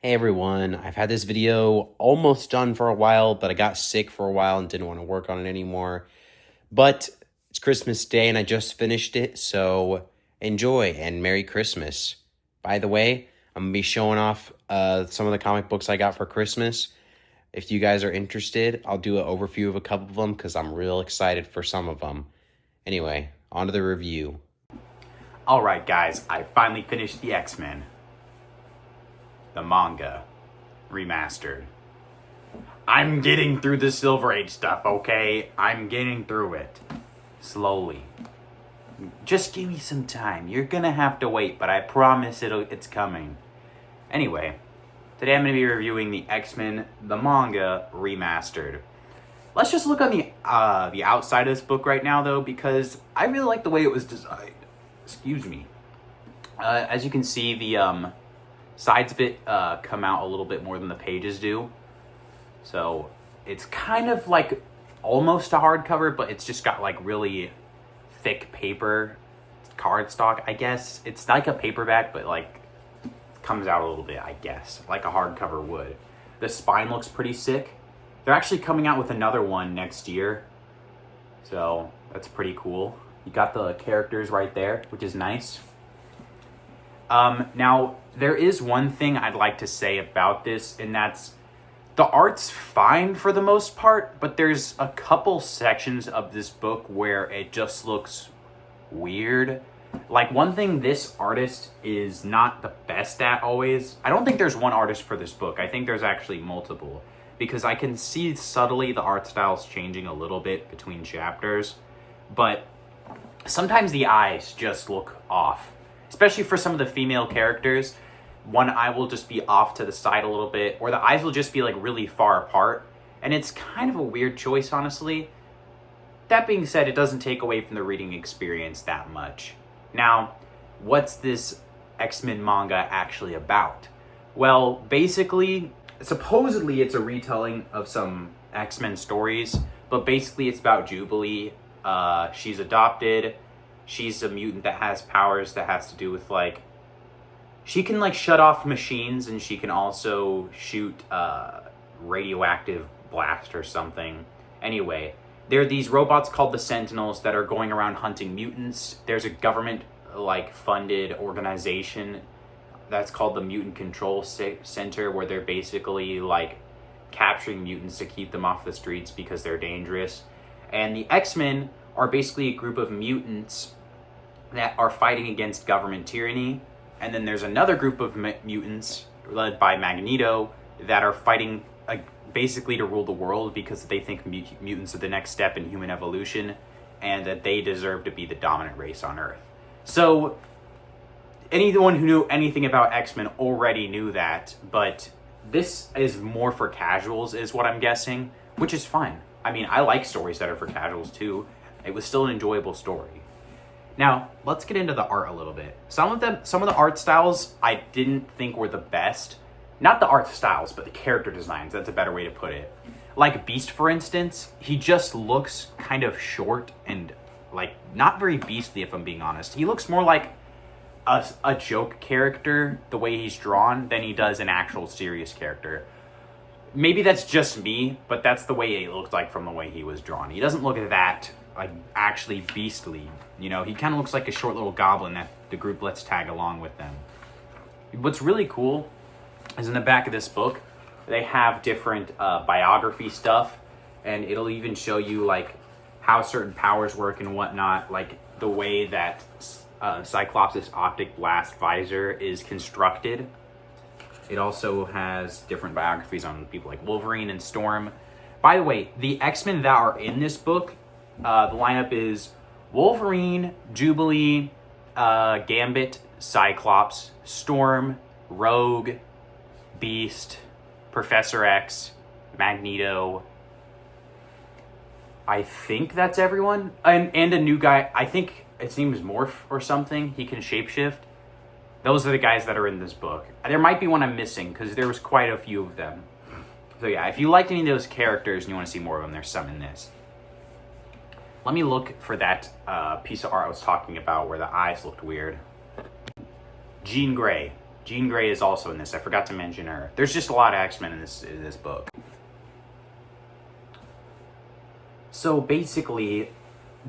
Hey everyone, I've had this video almost done for a while, but I got sick for a while and didn't want to work on it anymore. But it's Christmas Day and I just finished it, so enjoy and Merry Christmas. By the way, I'm going to be showing off some of the comic books I got for Christmas. If you guys are interested, I'll do an overview of a couple of them because I'm real excited for some of them. Anyway, on to the review. Alright guys, I finally finished the X-Men. The manga. Remastered. I'm getting through the Silver Age stuff, okay? I'm getting through it. Slowly. Just give me some time. You're gonna have to wait, but I promise it's coming. Anyway, today I'm gonna be reviewing the X-Men, the manga, remastered. Let's just look on the outside of this book right now, though, because I really like the way it was designed. Excuse me. As you can see, the sides of it come out a little bit more than the pages do. So it's kind of like almost a hardcover, but it's just got like really thick paper cardstock, I guess. It's like a paperback, but like comes out a little bit, I guess, like a hardcover would. The spine looks pretty sick. They're actually coming out with another one next year, so that's pretty cool. You got the characters right there, which is nice. Now, there is one thing I'd like to say about this, and that's the art's fine for the most part, but there's a couple sections of this book where it just looks weird. Like, one thing this artist is not the best at always, I don't think there's one artist for this book. I think there's actually multiple, because I can see subtly the art styles changing a little bit between chapters, but sometimes the eyes just look off. Especially for some of the female characters, one eye will just be off to the side a little bit, or the eyes will just be like really far apart. And it's kind of a weird choice, honestly. That being said, it doesn't take away from the reading experience that much. Now, what's this X-Men manga actually about? Well, basically, supposedly it's a retelling of some X-Men stories, but basically it's about Jubilee. She's adopted. She's a mutant that has powers that has to do with, like, she can, like, shut off machines, and she can also shoot radioactive blast or something. Anyway, there are these robots called the Sentinels that are going around hunting mutants. There's a government, like, funded organization that's called the Mutant Control Center, where they're basically, like, capturing mutants to keep them off the streets because they're dangerous. And the X-Men are basically a group of mutants that are fighting against government tyranny. And then there's another group of mutants led by Magneto that are fighting basically to rule the world because they think mutants are the next step in human evolution and that they deserve to be the dominant race on Earth. So anyone who knew anything about X-Men already knew that, but this is more for casuals is what I'm guessing, which is fine. I mean, I like stories that are for casuals too. It was still an enjoyable story. Now, let's get into the art a little bit. Some of the art styles I didn't think were the best. Not the art styles, but the character designs. That's a better way to put it. Like Beast, for instance, he just looks kind of short and, like, not very beastly, if I'm being honest. He looks more like a joke character, the way he's drawn, than he does an actual serious character. Maybe that's just me, but that's the way it looked like from the way he was drawn. He doesn't look that, like, actually beastly. You know, he kind of looks like a short little goblin that the group lets tag along with them. What's really cool is in the back of this book, they have different biography stuff, and it'll even show you, like, how certain powers work and whatnot, like the way that Cyclops' optic blast visor is constructed. It also has different biographies on people like Wolverine and Storm. By the way, the X-Men that are in this book, the lineup is Wolverine, Jubilee, Gambit, Cyclops, Storm, Rogue, Beast, Professor X, Magneto. I think that's everyone. And a new guy, I think his name is Morph or something. He can shapeshift. Those are the guys that are in this book. There might be one I'm missing because there was quite a few of them. So yeah, if you liked any of those characters and you want to see more of them, there's some in this. Let me look for that piece of art I was talking about where the eyes looked weird. Jean Grey. Jean Grey is also in this. I forgot to mention her. There's just a lot of X-Men in this book. So basically,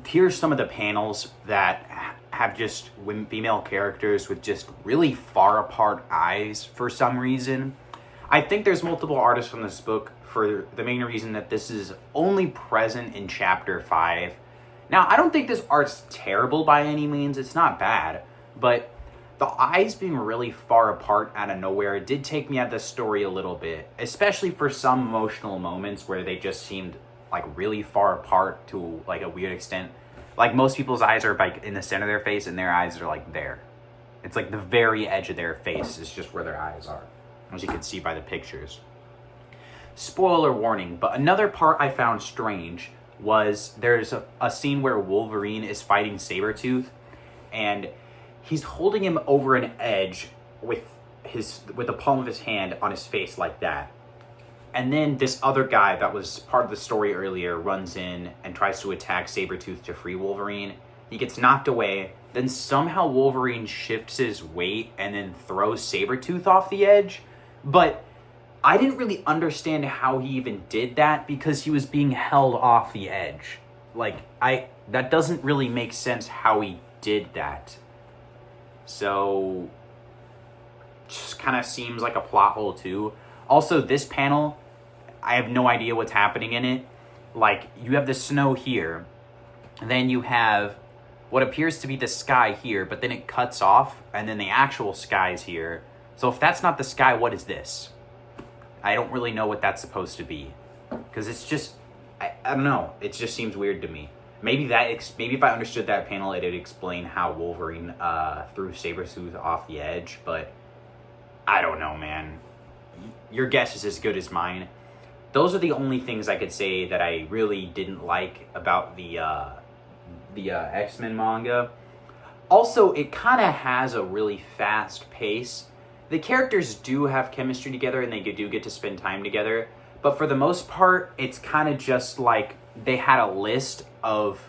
here's some of the panels that have just female characters with just really far apart eyes for some reason. I think there's multiple artists from this book for the main reason that this is only present in chapter 5. Now, I don't think this art's terrible by any means. It's not bad. But the eyes being really far apart out of nowhere did take me out of the story a little bit. Especially for some emotional moments where they just seemed like really far apart to like a weird extent. Like most people's eyes are like in the center of their face and their eyes are like there. It's like the very edge of their face is just where their eyes are, as you can see by the pictures. Spoiler warning, but another part I found strange was there's a scene where Wolverine is fighting Sabretooth and he's holding him over an edge with the palm of his hand on his face like that. And then this other guy that was part of the story earlier runs in and tries to attack Sabretooth to free Wolverine. He gets knocked away. Then somehow Wolverine shifts his weight and then throws Sabretooth off the edge. But I didn't really understand how he even did that because he was being held off the edge. That doesn't really make sense how he did that. So, just kind of seems like a plot hole too. Also, this panel, I have no idea what's happening in it. Like, you have the snow here, then you have what appears to be the sky here, but then it cuts off, and then the actual sky is here. So if that's not the sky, what is this? I don't really know what that's supposed to be. Because it's just, I don't know. It just seems weird to me. Maybe if I understood that panel, it'd explain how Wolverine threw Sabretooth off the edge, but I don't know, man. Your guess is as good as mine. Those are the only things I could say that I really didn't like about the X-Men manga. Also, it kind of has a really fast pace. The characters do have chemistry together and they do get to spend time together, but for the most part, it's kind of just like they had a list of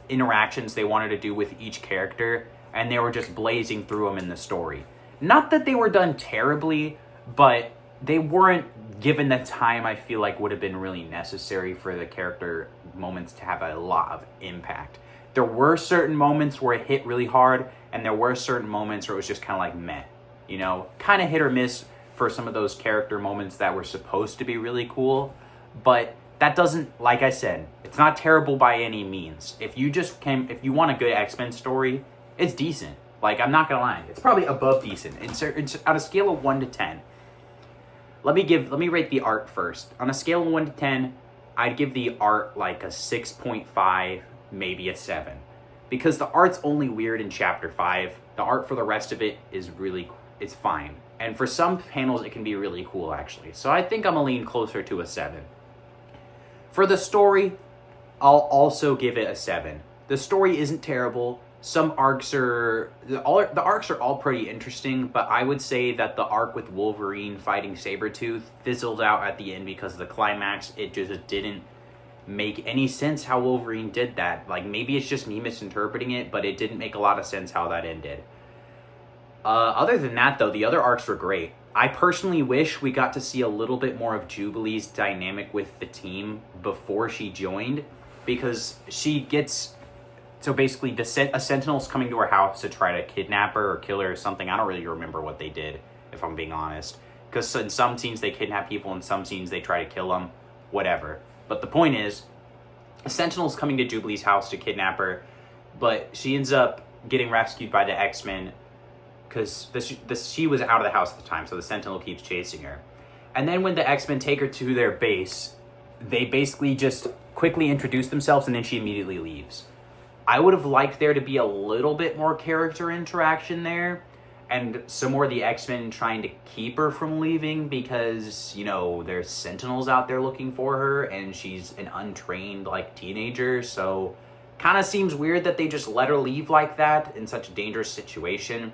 interactions they wanted to do with each character, and they were just blazing through them in the story. Not that they were done terribly, but they weren't given the time I feel like would have been really necessary for the character moments to have a lot of impact. There were certain moments where it hit really hard, and there were certain moments where it was just kind of like meh. You know, kind of hit or miss for some of those character moments that were supposed to be really cool. But that doesn't, like I said, it's not terrible by any means. If you want a good X-Men story, it's decent. Like, I'm not gonna lie, it's probably above decent. It's on a scale of 1 to 10. Let me rate the art first. On a scale of 1 to 10, I'd give the art like a 6.5, maybe a 7. Because the art's only weird in chapter 5. The art for the rest of it is it's fine. And for some panels, it can be really cool, actually. So I think I'm gonna lean closer to a 7. For the story, I'll also give it a 7. The story isn't terrible. Some arcs the arcs are all pretty interesting, but I would say that the arc with Wolverine fighting Sabretooth fizzled out at the end because of the climax. It just didn't make any sense how Wolverine did that. Like, maybe it's just me misinterpreting it, but it didn't make a lot of sense how that ended. Other than that, though, the other arcs were great. I personally wish we got to see a little bit more of Jubilee's dynamic with the team before she joined, because she gets... So basically, a Sentinel's coming to her house to try to kidnap her or kill her or something. I don't really remember what they did, if I'm being honest. Because in some scenes, they kidnap people. In some scenes, they try to kill them. Whatever. But the point is, a Sentinel's coming to Jubilee's house to kidnap her, but she ends up getting rescued by the X-Men because she was out of the house at the time, so the Sentinel keeps chasing her. And then when the X-Men take her to their base, they basically just quickly introduce themselves, and then she immediately leaves. I would have liked there to be a little bit more character interaction there, and some more of the X-Men trying to keep her from leaving because, you know, there's Sentinels out there looking for her, and she's an untrained, teenager, so kind of seems weird that they just let her leave like that in such a dangerous situation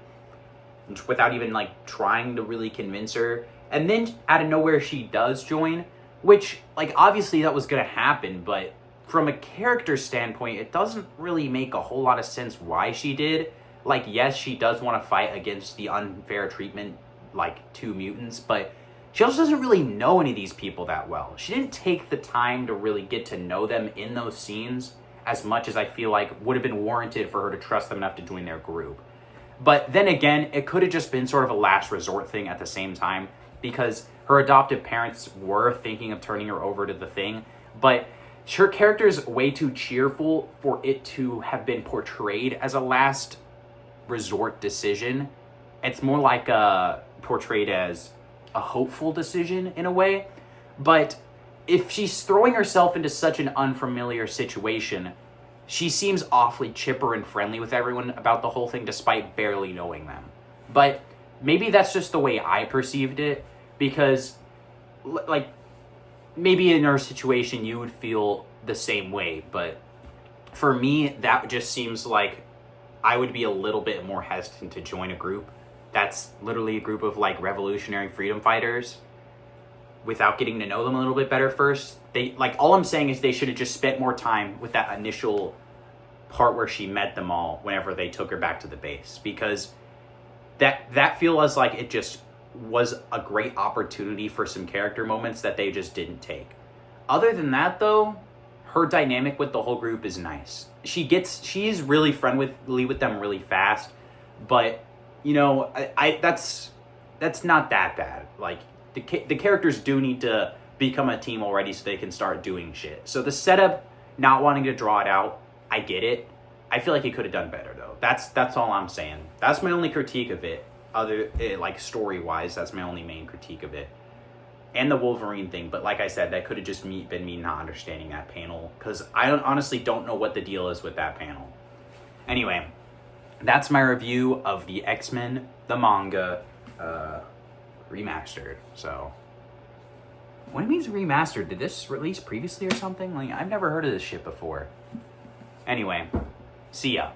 without even, trying to really convince her. And then, out of nowhere, she does join, which, obviously that was going to happen, but from a character standpoint, it doesn't really make a whole lot of sense why she did. like, yes, she does want to fight against the unfair treatment, like, to mutants, but she also doesn't really know any of these people that well. She didn't take the time to really get to know them in those scenes as much as I feel like would have been warranted for her to trust them enough to join their group. But then again, it could have just been sort of a last resort thing at the same time, because her adoptive parents were thinking of turning her over to the Thing, but her character is way too cheerful for it to have been portrayed as a last resort decision. It's more like portrayed as a hopeful decision in a way. But if she's throwing herself into such an unfamiliar situation, she seems awfully chipper and friendly with everyone about the whole thing despite barely knowing them. But maybe that's just the way I perceived it, because like maybe in her situation you would feel the same way, but for me that just seems like I would be a little bit more hesitant to join a group that's literally a group of like revolutionary freedom fighters without getting to know them a little bit better first. They, like, all I'm saying is they should have just spent more time with that initial part where she met them all whenever they took her back to the base, because that feels like it just was a great opportunity for some character moments that they just didn't take. Other than that, though, her dynamic with the whole group is nice. She's really friendly with them really fast, but you know, I that's not that bad. Like, the characters do need to become a team already so they can start doing shit. So the setup, not wanting to draw it out, I get it. I feel like he could have done better though. That's all I'm saying. That's my only critique of it. Like story wise, that's my only main critique of it. And the Wolverine thing, but like I said, that could have just been me not understanding that panel, because I honestly don't know what the deal is with that panel. Anyway, that's my review of the X-Men, the manga, remastered. So, what it means remastered? Did this release previously or something? Like, I've never heard of this shit before. Anyway, see ya.